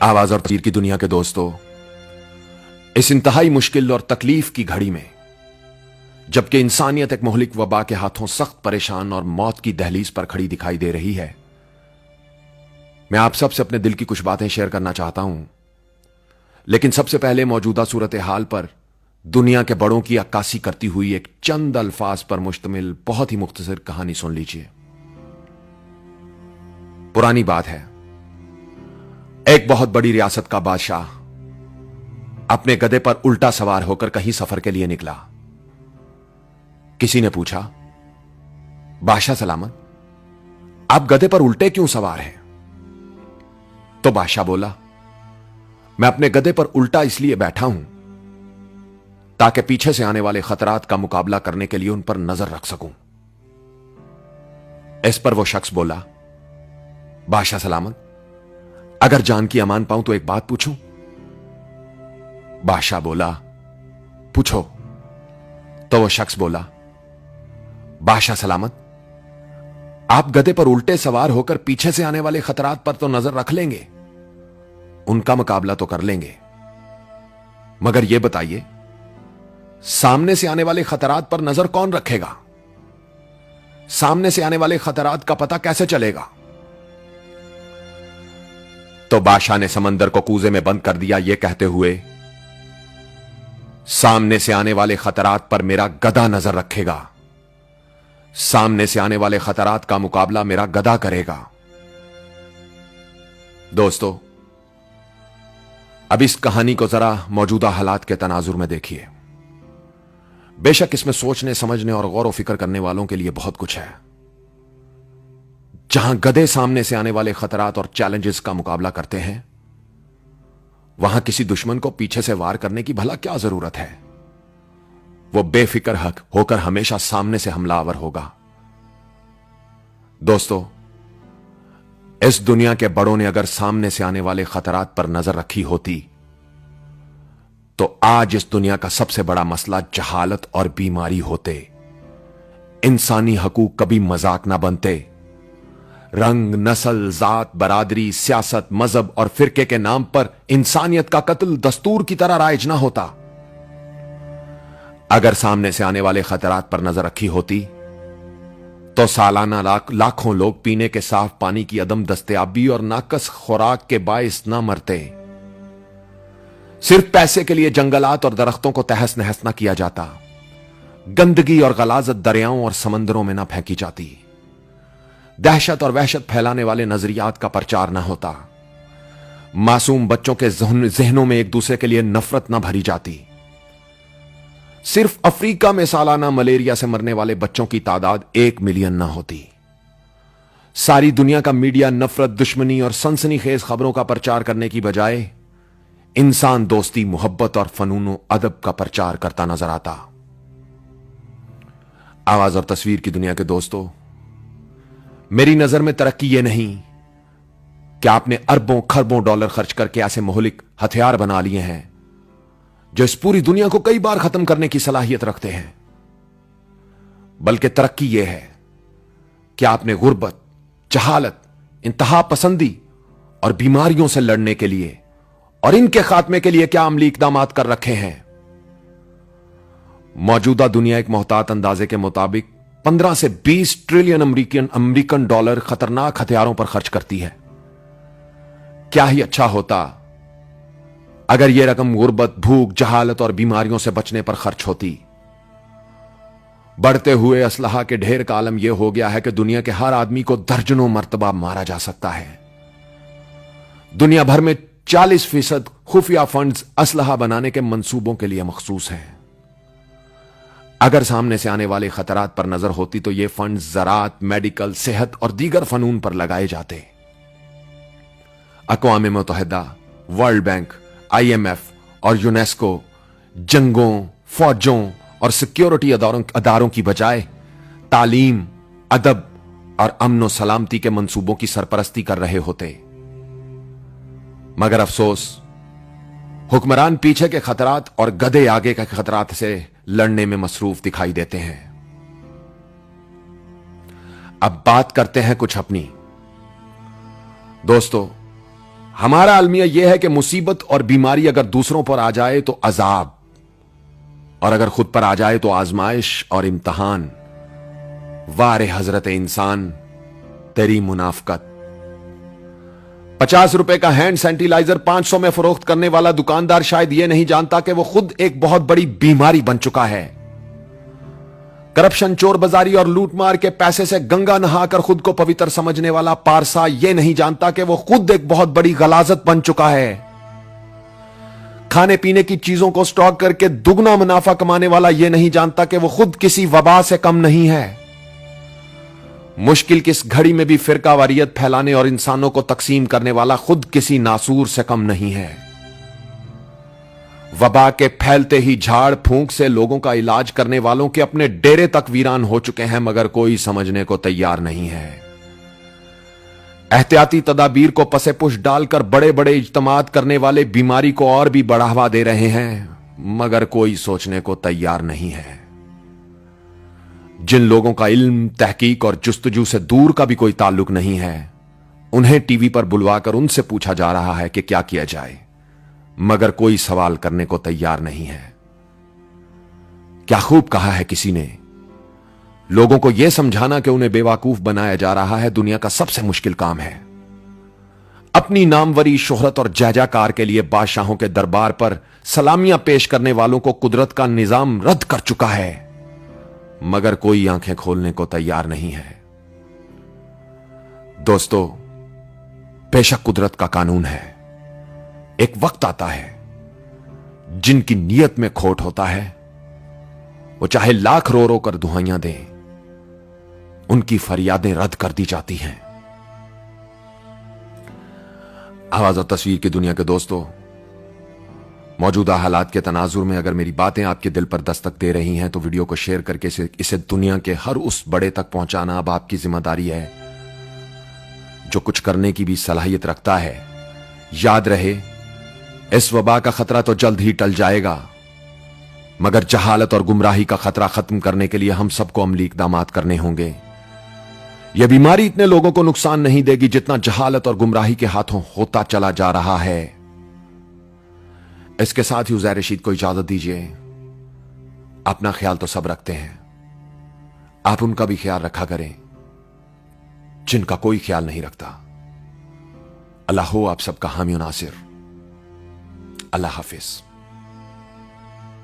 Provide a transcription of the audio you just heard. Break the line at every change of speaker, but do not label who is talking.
आवाज और तीर की दुनिया के दोस्तों, इस इंतहाई मुश्किल और तकलीफ की घड़ी में जबकि इंसानियत एक मोहलिक वबा के हाथों सख्त परेशान और मौत की दहलीज पर खड़ी दिखाई दे रही है, मैं आप सबसे अपने दिल की कुछ बातें शेयर करना चाहता हूं। लेकिन सबसे पहले मौजूदा सूरत हाल पर दुनिया के बड़ों की अक्कासी करती हुई एक चंद अल्फाज पर मुश्तमिल बहुत ही मुख्तसर कहानी सुन लीजिए। पुरानी बात है, एक बहुत बड़ी रियासत का बादशाह अपने गधे पर उल्टा सवार होकर कहीं सफर के लिए निकला। किसी ने पूछा, बादशाह सलामत, आप गधे पर उल्टे क्यों सवार हैं? तो बादशाह बोला, मैं अपने गधे पर उल्टा इसलिए बैठा हूं ताकि पीछे से आने वाले खतरात का मुकाबला करने के लिए उन पर नजर रख सकूं। इस पर वो शख्स बोला, बादशाह सलामत, अगर जान की अमान पाऊं तो एक बात पूछूं? बादशाह बोला, पूछो। तो वो शख्स बोला, बादशाह सलामत, आप गधे पर उल्टे सवार होकर पीछे से आने वाले खतरात पर तो नजर रख लेंगे, उनका मुकाबला तो कर लेंगे, मगर यह बताइए, सामने से आने वाले खतरात पर नजर कौन रखेगा? सामने से आने वाले खतरात का पता कैसे चलेगा? तो बादशाह ने समंदर को कूजे में बंद कर दिया, यह कहते हुए, सामने से आने वाले खतरात पर मेरा गधा नजर रखेगा, सामने से आने वाले खतरात का मुकाबला मेरा गधा करेगा। दोस्तों, अब इस कहानी को जरा मौजूदा हालात के तनाजुर में देखिए। बेशक इसमें सोचने समझने और गौर व फिक्र करने वालों के लिए बहुत कुछ है। जहां गधे सामने से आने वाले खतरात और चैलेंजेस का मुकाबला करते हैं, वहां किसी दुश्मन को पीछे से वार करने की भला क्या जरूरत है? वो बेफिक्र हक होकर हमेशा सामने से हमलावर होगा। दोस्तों, इस दुनिया के बड़ों ने अगर सामने से आने वाले खतरात पर नजर रखी होती तो आज इस दुनिया का सबसे बड़ा मसला जहालत और बीमारी होते। इंसानी हकूक कभी मजाक ना बनते। रंग, नस्ल, जात, बरादरी, सियासत, मजहब और फिरके के नाम पर इंसानियत का कत्ल दस्तूर की तरह राइज ना होता। अगर सामने से आने वाले खतरात पर नजर रखी होती तो सालाना लाखों लोग पीने के साफ पानी की अदम दस्तयाबी और नाकस खुराक के बाइस ना मरते। सिर्फ पैसे के लिए जंगलात और दरख्तों को तहस नहस ना किया जाता। गंदगी और गलाजत दरियाओं और समंदरों में ना फेंकी जाती। दहशत और वहशत फैलाने वाले नजरियात का प्रचार ना होता। मासूम बच्चों के जहनों में एक दूसरे के लिए नफरत ना भरी जाती। सिर्फ अफ्रीका में सालाना मलेरिया से मरने वाले बच्चों की तादाद 1 मिलियन ना होती। सारी दुनिया का मीडिया नफरत, दुश्मनी और सनसनीखेज खबरों का प्रचार करने की बजाय इंसान दोस्ती, मोहब्बत और फनून अदब का प्रचार करता नजर आता। आवाज और तस्वीर की दुनिया के दोस्तों, मेरी नजर में तरक्की यह नहीं कि आपने अरबों खरबों डॉलर खर्च करके ऐसे मोहलिक हथियार बना लिए हैं जो इस पूरी दुनिया को कई बार खत्म करने की सलाहियत रखते हैं, बल्कि तरक्की यह है कि आपने गुर्बत, जहालत, इंतहा पसंदी और बीमारियों से लड़ने के लिए और इनके खात्मे के लिए क्या अमली इकदामात कर रखे हैं। मौजूदा दुनिया एक मोहतात अंदाजे के मुताबिक 15 से 20 ट्रिलियन अमेरिकन डॉलर खतरनाक हथियारों पर खर्च करती है। क्या ही अच्छा होता अगर यह रकम गुर्बत, भूख, जहालत और बीमारियों से बचने पर खर्च होती। बढ़ते हुए असलहा के ढेर का आलम यह हो गया है कि दुनिया के हर आदमी को दर्जनों मर्तबा मारा जा सकता है। दुनिया भर में 40% खुफिया फंड्स असलहा बनाने के मंसूबों के लिए मखसूस हैं। अगर सामने से आने वाले खतरात पर नजर होती तो ये फंड्स ज़राअत, मेडिकल, सेहत और दीगर फनून पर लगाए जाते। अक़वाम मुत्तहिदा, वर्ल्ड बैंक, IMF और यूनेस्को जंगों, फौजों और सिक्योरिटी अदारों की बजाय तालीम, अदब और अमन व सलामती के मंसूबों की सरपरस्ती कर रहे होते। मगर अफसोस, हुक्मरान पीछे के खतरात और गधे आगे के खतरात से लड़ने में मसरूफ दिखाई देते हैं। अब बात करते हैं कुछ अपनी। दोस्तों, हमारा अलमिया यह है कि मुसीबत और बीमारी अगर दूसरों पर आ जाए तो अजाब, और अगर खुद पर आ जाए तो आजमाइश और इम्तहान। वारे हजरत इंसान, तेरी मुनाफकत। 50 रुपए का हैंड सैनिटाइजर 500 में फरोख्त करने वाला दुकानदार शायद यह नहीं जानता कि वो खुद एक बहुत बड़ी बीमारी बन चुका है। करप्शन, चोर बाजारी और लूटमार के पैसे से गंगा नहाकर खुद को पवित्र समझने वाला पारसा यह नहीं जानता कि वो खुद एक बहुत बड़ी गलाजत बन चुका है। खाने पीने की चीजों को स्टॉक करके दुगना मुनाफा कमाने वाला यह नहीं जानता कि वो खुद किसी वबा से कम नहीं है। मुश्किल की इस घड़ी में भी फिरकावारियत फैलाने और इंसानों को तकसीम करने वाला खुद किसी नासूर से कम नहीं है। वबा के फैलते ही झाड़ फूंक से लोगों का इलाज करने वालों के अपने डेरे तक वीरान हो चुके हैं, मगर कोई समझने को तैयार नहीं है। एहतियाती तदाबीर को पसे पुश डालकर बड़े बड़े इज्तिमात करने वाले बीमारी को और भी बढ़ावा दे रहे हैं, मगर कोई सोचने को तैयार नहीं है। जिन लोगों का इल्म, तहकीक और जुस्तजू से दूर का भी कोई ताल्लुक नहीं है, उन्हें टीवी पर बुलवाकर उनसे पूछा जा रहा है कि क्या किया जाए, मगर कोई सवाल करने को तैयार नहीं है। क्या खूब कहा है किसी ने, लोगों को यह समझाना कि उन्हें बेवकूफ बनाया जा रहा है दुनिया का सबसे मुश्किल काम है। अपनी नामवरी, शोहरत और जयजयकार के लिए बादशाहों के दरबार पर सलामियां पेश करने वालों को कुदरत का निजाम रद्द कर चुका है, मगर कोई आंखें खोलने को तैयार नहीं है। दोस्तों, बेशक कुदरत का कानून है, एक वक्त आता है जिनकी नीयत में खोट होता है, वो चाहे लाख रो रो कर दुहाइयां दें, उनकी फरियादें रद्द कर दी जाती हैं। आवाज और तस्वीर की दुनिया के दोस्तों, मौजूदा हालात के तनाजुर में अगर मेरी बातें आपके दिल पर दस्तक दे रही हैं तो वीडियो को शेयर करके इसे दुनिया के हर उस बड़े तक पहुंचाना अब आपकी जिम्मेदारी है जो कुछ करने की भी सलाहियत रखता है। याद रहे, इस वबा का खतरा तो जल्द ही टल जाएगा, मगर जहालत और गुमराही का खतरा खत्म करने के लिए हम सबको अमली इकदामात करने होंगे। यह बीमारी इतने लोगों को नुकसान नहीं देगी जितना जहालत और गुमराही के हाथों होता चला जा रहा है। इसके साथ ही उज़ैर रशीद को इजाजत दीजिए। अपना ख्याल तो सब रखते हैं, आप उनका भी ख्याल रखा करें जिनका कोई ख्याल नहीं रखता। अल्लाह हो आप सबका हामी नासिर। अल्लाह हाफिज।